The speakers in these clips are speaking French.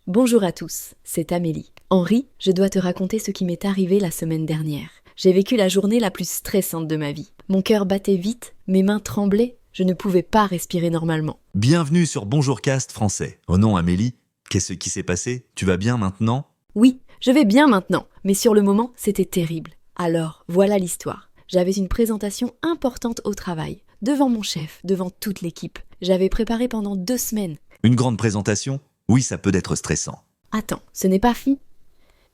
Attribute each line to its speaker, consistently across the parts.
Speaker 1: Bonjour à tous, c'est Amélie. Henri, je dois te raconter ce qui m'est arrivé la semaine dernière. J'ai vécu la journée la plus stressante de ma vie. Mon cœur battait vite, mes mains tremblaient, je ne pouvais pas respirer normalement.
Speaker 2: Bienvenue sur Bonjourcast français. Oh non Amélie, qu'est-ce qui s'est passé? Tu vas bien maintenant?
Speaker 1: Oui, je vais bien maintenant, mais sur le moment, c'était terrible. Alors, voilà l'histoire. J'avais une présentation importante au travail, devant mon chef, devant toute l'équipe. J'avais préparé pendant 2 semaines.
Speaker 2: Une grande présentation? Oui, ça peut être stressant.
Speaker 1: Attends, ce n'est pas fini.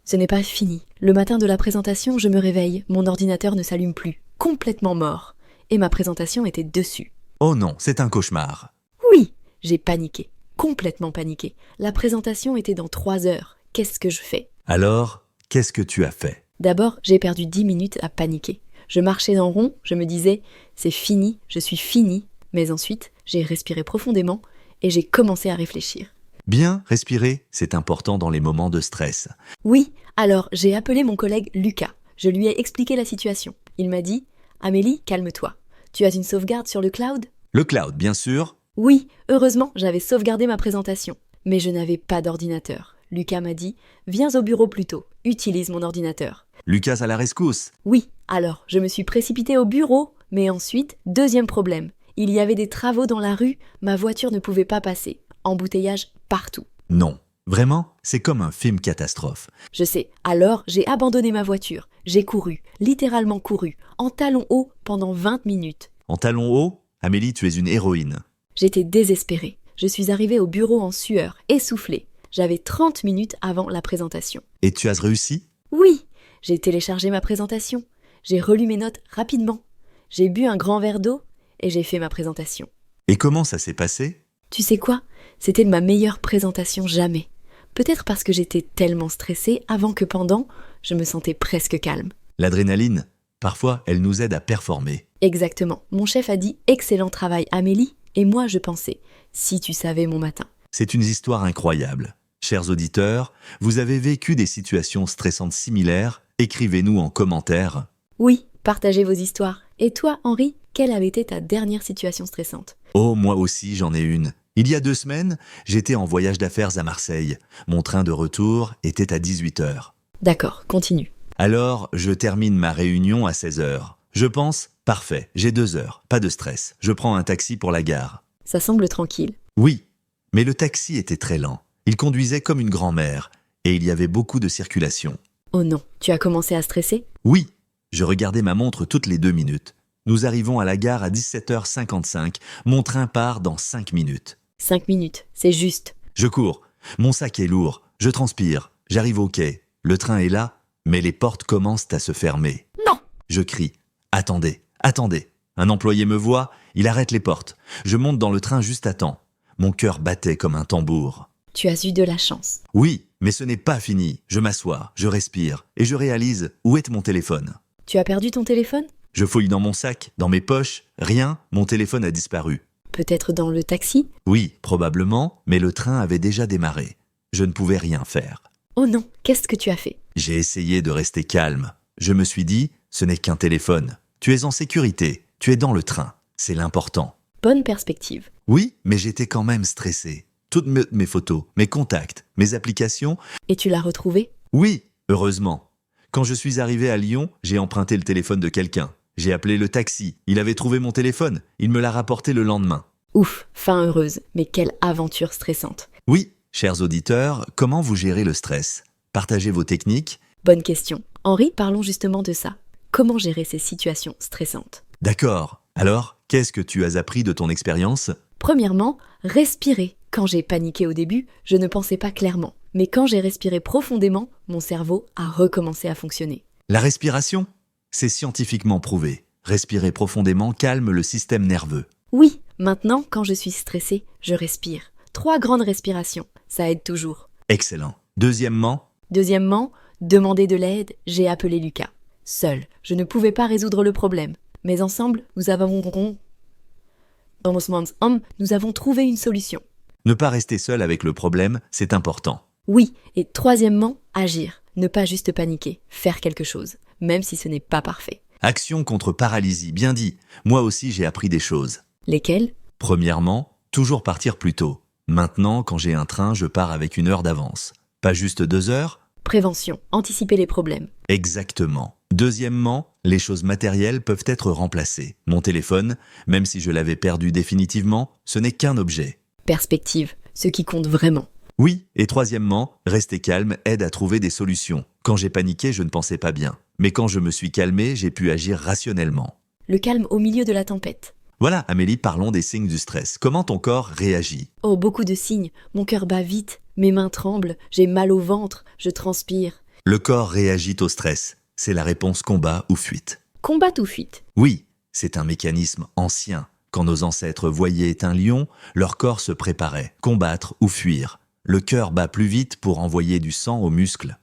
Speaker 1: Ce n'est pas fini. Le matin de la présentation, je me réveille, mon ordinateur ne s'allume plus, complètement mort. Et ma présentation était dessus.
Speaker 2: Oh non, c'est un cauchemar.
Speaker 1: Oui, j'ai paniqué, complètement paniqué. La présentation était dans 3 heures. Qu'est-ce que je fais?
Speaker 2: Alors, qu'est-ce que tu as fait?
Speaker 1: D'abord, j'ai perdu 10 minutes à paniquer. Je marchais en rond, je me disais « c'est fini, je suis fini ». Mais ensuite, j'ai respiré profondément et j'ai commencé à réfléchir.
Speaker 2: Bien, respirer, c'est important dans les moments de stress.
Speaker 1: Oui, alors j'ai appelé mon collègue Lucas. Je lui ai expliqué la situation. Il m'a dit « Amélie, calme-toi. Tu as une sauvegarde sur le cloud ?»
Speaker 2: Le cloud, bien sûr.
Speaker 1: Oui, heureusement, j'avais sauvegardé ma présentation. Mais je n'avais pas d'ordinateur. Lucas m'a dit « Viens au bureau plus tôt, utilise mon ordinateur. »
Speaker 2: Lucas à la rescousse.
Speaker 1: Oui, alors je me suis précipitée au bureau. Mais ensuite, deuxième problème. Il y avait des travaux dans la rue, ma voiture ne pouvait pas passer. Embouteillage partout.
Speaker 2: Non, vraiment, c'est comme un film catastrophe.
Speaker 1: Je sais, alors j'ai abandonné ma voiture. J'ai couru, littéralement couru, en talons hauts pendant 20 minutes.
Speaker 2: En talons hauts, Amélie, tu es une héroïne.
Speaker 1: J'étais désespérée. Je suis arrivée au bureau en sueur, essoufflée. J'avais 30 minutes avant la présentation.
Speaker 2: Et tu as réussi?
Speaker 1: Oui, j'ai téléchargé ma présentation. J'ai relu mes notes rapidement. J'ai bu un grand verre d'eau et j'ai fait ma présentation.
Speaker 2: Et comment ça s'est passé?
Speaker 1: Tu sais quoi? C'était ma meilleure présentation jamais. Peut-être parce que j'étais tellement stressée avant que pendant, je me sentais presque calme.
Speaker 2: L'adrénaline, parfois, elle nous aide à performer.
Speaker 1: Exactement. Mon chef a dit « Excellent travail Amélie » et moi je pensais « Si tu savais mon matin ».
Speaker 2: C'est une histoire incroyable. Chers auditeurs, vous avez vécu des situations stressantes similaires? Écrivez-nous en commentaire.
Speaker 1: Oui, partagez vos histoires. Et toi, Henri, quelle avait été ta dernière situation stressante?
Speaker 2: Oh, moi aussi, j'en ai une. Il y a 2 semaines, j'étais en voyage d'affaires à Marseille. Mon train de retour était à 18h.
Speaker 1: D'accord, continue.
Speaker 2: Alors, je termine ma réunion à 16h. Je pense, parfait, j'ai 2 heures, pas de stress. Je prends un taxi pour la gare.
Speaker 1: Ça semble tranquille.
Speaker 2: Oui, mais le taxi était très lent. Il conduisait comme une grand-mère, et il y avait beaucoup de circulation.
Speaker 1: Oh non, tu as commencé à stresser?
Speaker 2: Oui, je regardais ma montre toutes les 2 minutes. Nous arrivons à la gare à 17h55. Mon train part dans 5 minutes.
Speaker 1: 5 minutes, c'est juste.
Speaker 2: Je cours. Mon sac est lourd. Je transpire. J'arrive au quai. Le train est là, mais les portes commencent à se fermer.
Speaker 1: Non!
Speaker 2: Je crie. Attendez, attendez. Un employé me voit, il arrête les portes. Je monte dans le train juste à temps. Mon cœur battait comme un tambour.
Speaker 1: Tu as eu de la chance.
Speaker 2: Oui, mais ce n'est pas fini. Je m'assois, je respire, et je réalise où est mon téléphone.
Speaker 1: Tu as perdu ton téléphone?
Speaker 2: Je fouille dans mon sac, dans mes poches. Rien, mon téléphone a disparu.
Speaker 1: Peut-être dans le taxi?
Speaker 2: Oui, probablement, mais le train avait déjà démarré. Je ne pouvais rien faire.
Speaker 1: Oh non, qu'est-ce que tu as fait?
Speaker 2: J'ai essayé de rester calme. Je me suis dit, ce n'est qu'un téléphone. Tu es en sécurité, tu es dans le train. C'est l'important.
Speaker 1: Bonne perspective.
Speaker 2: Oui, mais j'étais quand même stressé. Toutes mes photos, mes contacts, mes applications.
Speaker 1: Et tu l'as retrouvé?
Speaker 2: Oui, heureusement. Quand je suis arrivé à Lyon, j'ai emprunté le téléphone de quelqu'un. J'ai appelé le taxi. Il avait trouvé mon téléphone. Il me l'a rapporté le lendemain.
Speaker 1: Ouf, fin heureuse, mais quelle aventure stressante.
Speaker 2: Oui, chers auditeurs, comment vous gérez le stress? Partagez vos techniques.
Speaker 1: Bonne question. Henri, parlons justement de ça. Comment gérer ces situations stressantes?
Speaker 2: D'accord. Alors, qu'est-ce que tu as appris de ton expérience?
Speaker 1: Premièrement, respirer. Quand j'ai paniqué au début, je ne pensais pas clairement. Mais quand j'ai respiré profondément, mon cerveau a recommencé à fonctionner.
Speaker 2: La respiration? C'est scientifiquement prouvé. Respirer profondément calme le système nerveux.
Speaker 1: Oui, maintenant, quand je suis stressée, je respire. 3 grandes respirations, ça aide toujours.
Speaker 2: Excellent. Deuxièmement,
Speaker 1: Demander de l'aide, j'ai appelé Lucas. Seul, je ne pouvais pas résoudre le problème. Mais ensemble, nous avons trouvé une solution.
Speaker 2: ne pas rester seul avec le problème, c'est important.
Speaker 1: Oui, et troisièmement, agir. Ne pas juste paniquer, faire quelque chose, même si ce n'est pas parfait.
Speaker 2: Action contre paralysie, bien dit. Moi aussi j'ai appris des choses.
Speaker 1: Lesquelles?
Speaker 2: Premièrement, toujours partir plus tôt. Maintenant, quand j'ai un train, je pars avec 1 heure d'avance. Pas juste 2 heures?
Speaker 1: Prévention, anticiper les problèmes.
Speaker 2: Exactement. Deuxièmement, les choses matérielles peuvent être remplacées. Mon téléphone, même si je l'avais perdu définitivement, ce n'est qu'un objet.
Speaker 1: Perspective, ce qui compte vraiment.
Speaker 2: Oui, et troisièmement, rester calme aide à trouver des solutions. Quand j'ai paniqué, je ne pensais pas bien. Mais quand je me suis calmé, j'ai pu agir rationnellement.
Speaker 1: Le calme au milieu de la tempête.
Speaker 2: Voilà, Amélie, parlons des signes du stress. Comment ton corps réagit?
Speaker 1: Oh, beaucoup de signes. Mon cœur bat vite, mes mains tremblent, j'ai mal au ventre, je transpire.
Speaker 2: Le corps réagit au stress. C'est la réponse combat ou fuite.
Speaker 1: Combat ou fuite?
Speaker 2: Oui, c'est un mécanisme ancien. Quand nos ancêtres voyaient un lion, leur corps se préparait, combattre ou fuir. Le cœur bat plus vite pour envoyer du sang aux muscles.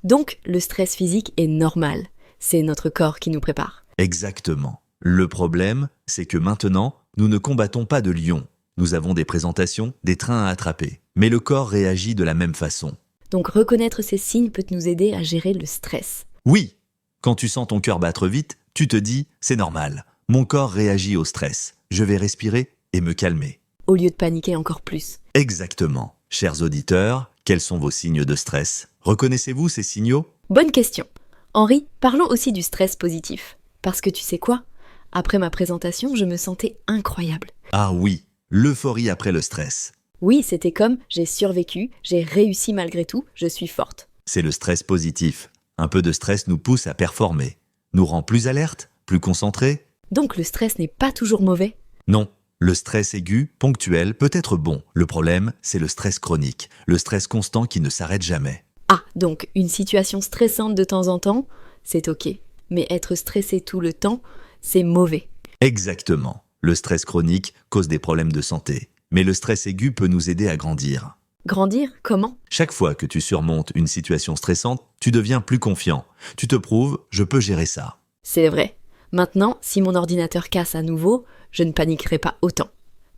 Speaker 1: Donc, le stress physique est normal. C'est notre corps qui nous prépare.
Speaker 2: Exactement. Le problème, c'est que maintenant, nous ne combattons pas de lions. Nous avons des présentations, des trains à attraper. Mais le corps réagit de la même façon.
Speaker 1: Donc, reconnaître ces signes peut nous aider à gérer le stress.
Speaker 2: Oui, quand tu sens ton cœur battre vite, tu te dis « c'est normal, mon corps réagit au stress, je vais respirer et me calmer ».
Speaker 1: Au lieu de paniquer encore plus.
Speaker 2: Exactement. Chers auditeurs, quels sont vos signes de stress? Reconnaissez-vous ces signaux?
Speaker 1: Bonne question. Henri, parlons aussi du stress positif. Parce que tu sais quoi? Après ma présentation, je me sentais incroyable.
Speaker 2: Ah oui, l'euphorie après le stress.
Speaker 1: Oui, c'était comme j'ai survécu, j'ai réussi malgré tout, je suis forte.
Speaker 2: C'est le stress positif. Un peu de stress nous pousse à performer, nous rend plus alertes, plus concentrés.
Speaker 1: Donc le stress n'est pas toujours mauvais?
Speaker 2: Non, le stress aigu, ponctuel, peut être bon. Le problème, c'est le stress chronique, le stress constant qui ne s'arrête jamais.
Speaker 1: Ah, donc une situation stressante de temps en temps, c'est ok. Mais être stressé tout le temps, c'est mauvais.
Speaker 2: Exactement. Le stress chronique cause des problèmes de santé. Mais le stress aigu peut nous aider à grandir.
Speaker 1: Grandir, comment?
Speaker 2: Chaque fois que tu surmontes une situation stressante, tu deviens plus confiant. Tu te prouves, je peux gérer ça.
Speaker 1: C'est vrai. Maintenant, si mon ordinateur casse à nouveau, je ne paniquerai pas autant.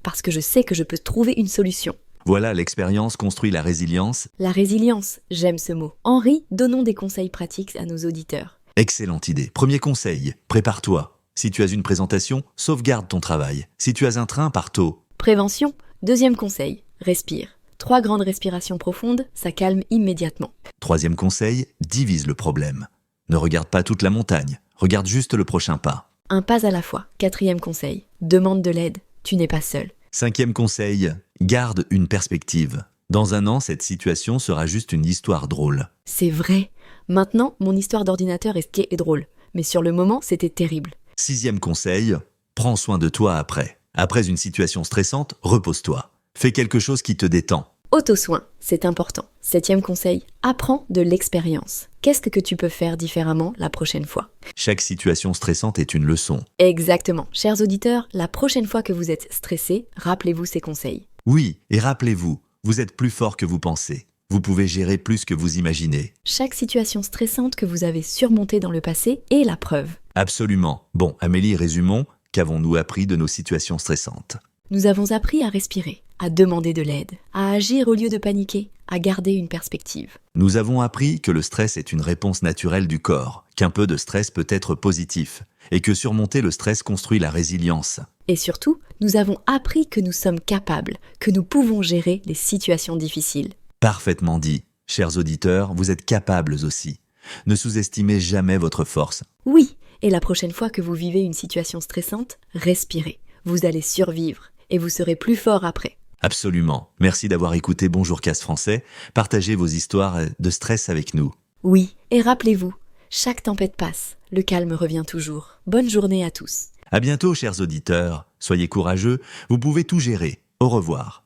Speaker 1: Parce que je sais que je peux trouver une solution.
Speaker 2: Voilà, l'expérience construit la résilience.
Speaker 1: La résilience, j'aime ce mot. Henri, donnons des conseils pratiques à nos auditeurs.
Speaker 2: Excellente idée. Premier conseil, prépare-toi. Si tu as une présentation, sauvegarde ton travail. Si tu as un train, pars tôt.
Speaker 1: Prévention, deuxième conseil, respire. 3 grandes respirations profondes, ça calme immédiatement.
Speaker 2: Troisième conseil, divise le problème. Ne regarde pas toute la montagne, regarde juste le prochain pas.
Speaker 1: Un pas à la fois. 4e conseil, demande de l'aide, tu n'es pas seul.
Speaker 2: 5e conseil, garde une perspective. Dans 1 an, cette situation sera juste une histoire drôle.
Speaker 1: C'est vrai. Maintenant, mon histoire d'ordinateur est et drôle. Mais sur le moment, c'était terrible.
Speaker 2: 6e conseil, prends soin de toi après. Après une situation stressante, repose-toi. Fais quelque chose qui te détend.
Speaker 1: Auto-soin, c'est important. 7e conseil, apprends de l'expérience. Qu'est-ce que tu peux faire différemment la prochaine fois?
Speaker 2: Chaque situation stressante est une leçon.
Speaker 1: Exactement. Chers auditeurs, la prochaine fois que vous êtes stressés, rappelez-vous ces conseils.
Speaker 2: Oui, et rappelez-vous, vous êtes plus fort que vous pensez. Vous pouvez gérer plus que vous imaginez.
Speaker 1: Chaque situation stressante que vous avez surmontée dans le passé est la preuve.
Speaker 2: Absolument. Bon, Amélie, résumons. Qu'avons-nous appris de nos situations stressantes?
Speaker 1: Nous avons appris à respirer, à demander de l'aide, à agir au lieu de paniquer, à garder une perspective.
Speaker 2: Nous avons appris que le stress est une réponse naturelle du corps, qu'un peu de stress peut être positif, et que surmonter le stress construit la résilience.
Speaker 1: Et surtout, nous avons appris que nous sommes capables, que nous pouvons gérer les situations difficiles.
Speaker 2: Parfaitement dit. Chers auditeurs, vous êtes capables aussi. Ne sous-estimez jamais votre force.
Speaker 1: Oui, et la prochaine fois que vous vivez une situation stressante, respirez. Vous allez survivre et vous serez plus fort après.
Speaker 2: Absolument. Merci d'avoir écouté Bonjour Casse Français. Partagez vos histoires de stress avec nous.
Speaker 1: Oui, et rappelez-vous, chaque tempête passe, le calme revient toujours. Bonne journée à tous.
Speaker 2: À bientôt, chers auditeurs. Soyez courageux, vous pouvez tout gérer. Au revoir.